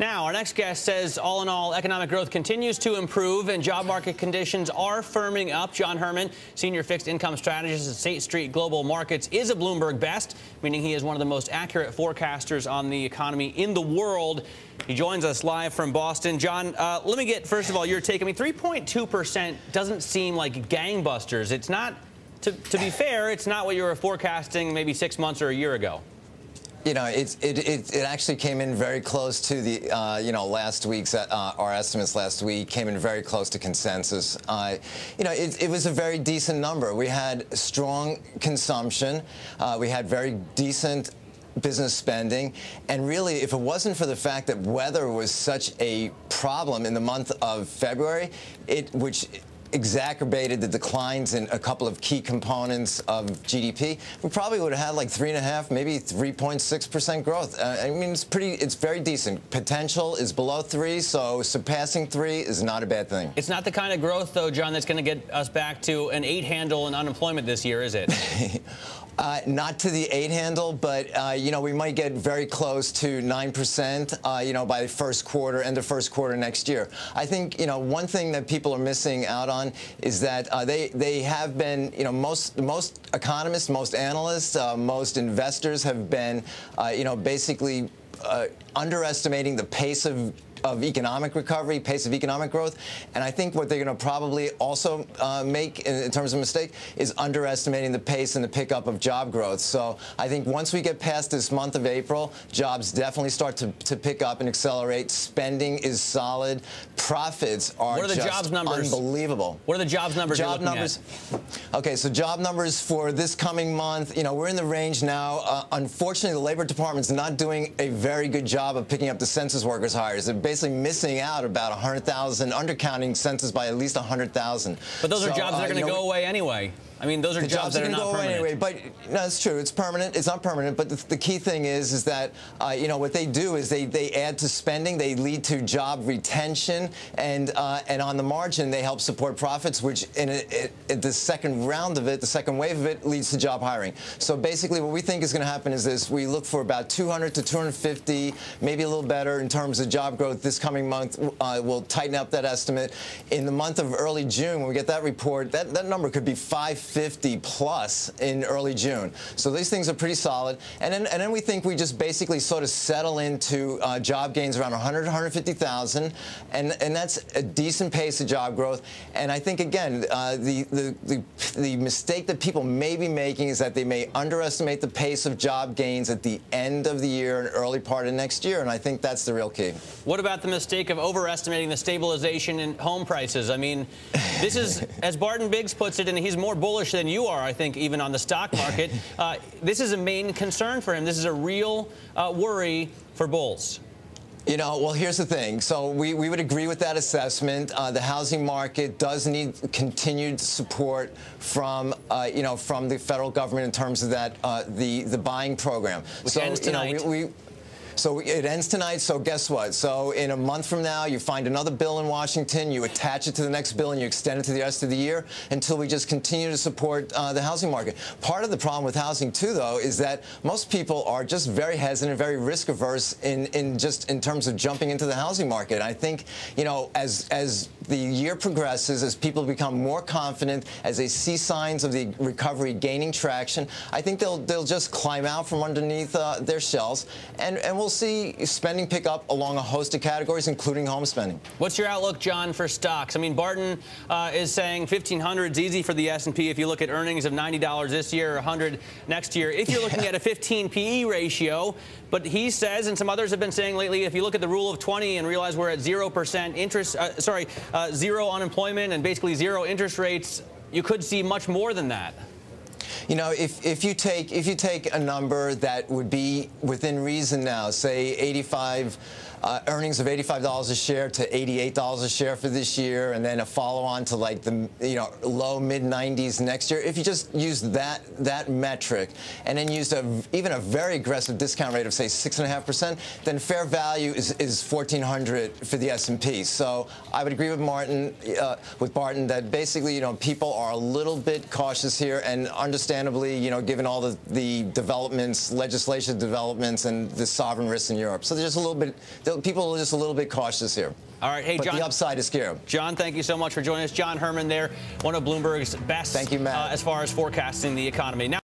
Now, our next guest says, all in all, economic growth continues to improve and job market conditions are firming up. John Herrmann, senior fixed income strategist at State Street Global Markets, is a Bloomberg best, meaning he is one of the most accurate forecasters on the economy in the world. He joins us live from Boston. John, let me get, first of all, your take. I mean, 3.2% doesn't seem like gangbusters. It's not, to be fair, it's not what you were forecasting maybe 6 months or a year ago. You know, it actually came in very close to the, last week's, our estimates last week came in very close to consensus. It was a very decent number. We had strong consumption. We had very decent business spending. And really, if it wasn't for the fact that weather was such a problem in the month of February, which exacerbated the declines in a couple of key components of GDP, we probably would have had like 3.5%, maybe 3.6% growth. I mean, it's very decent. Potential is below 3, so surpassing 3 is not a bad thing. It's not the kind of growth, though, John, that's going to get us back to an 8 handle in unemployment this year, is it? Not to the 8 handle, but, we might get very close to 9%, by the end of first quarter next year. I think, one thing that people are missing out on is that they have been, most economists, most analysts, most investors have been, basically underestimating the pace of economic recovery, pace of economic growth. And I think what they're going to probably also make in terms of mistake is underestimating the pace and the pickup of job growth. So I think once we get past this month of April, jobs definitely start to pick up and accelerate. Spending is solid. Profits are just unbelievable. What are the jobs numbers you're looking at? Okay, so job numbers for this coming month, we're in the range now. Unfortunately, the Labor Department's not doing a very good job of picking up the census workers hires. They're basically missing out about 100,000, undercounting census by at least 100,000. But those are jobs that are going to go away anyway. I mean, those are jobs that are not permanent. Anyway, but no, it's true. It's permanent. It's not permanent. But the key thing is that what they do is they add to spending. They lead to job retention, and on the margin they help support profits, which in the second round of it, the second wave of it, leads to job hiring. So basically, what we think is going to happen is this: we look for about 200 to 250, maybe a little better in terms of job growth this coming month. We'll tighten up that estimate. In the month of early June, when we get that report, that number could be 550 plus in early June. So these things are pretty solid. And then we think we just basically sort of settle into job gains around 100 to 150,000, and that's a decent pace of job growth. And I think, again, the mistake that people may be making is that they may underestimate the pace of job gains at the end of the year and early part of next year, and I think that's the real key. What about the mistake of overestimating the stabilization in home prices? I mean, this is, as Barton Biggs puts it, and he's more bullish than you are, I think, even on the stock market. This is a main concern for him. This is a real worry for bulls. Well, here's the thing. So we would agree with that assessment. The housing market does need continued support from from the federal government in terms of that the buying program. Which ends tonight. So it ends tonight, so guess what? So in a month from now, you find another bill in Washington, you attach it to the next bill, and you extend it to the rest of the year until we just continue to support the housing market. Part of the problem with housing, too, though, is that most people are just very hesitant, very risk-averse in terms of jumping into the housing market. I think, as the year progresses, as people become more confident, as they see signs of the recovery gaining traction, I think they'll just climb out from underneath their shells, and we'll see spending pick up along a host of categories, including home spending. What's your outlook, John, for stocks? I mean, Barton is saying 1,500 is easy for the S&P if you look at earnings of $90 this year, 100 next year. If you're looking at a 15 PE ratio, but he says, and some others have been saying lately, if you look at the rule of 20 and realize we're at 0% interest, zero unemployment and basically zero interest rates, you could see much more than that. If you take a number that would be within reason now, say 85 earnings of $85 a share to $88 a share for this year, and then a follow-on to like the low mid-90s next year. If you just use that metric and then used even a very aggressive discount rate of say 6.5%, then fair value is 1,400 for the S&P. So I would agree with Barton that basically people are a little bit cautious here, and understandably given all the developments, legislative developments, and the sovereign risks in Europe. So there's a little bit. people are just a little bit cautious here. All right, hey, but John. The upside is scary. John, thank you so much for joining us. John Herrmann there, one of Bloomberg's best Thank you, Matt. as far as forecasting the economy. Now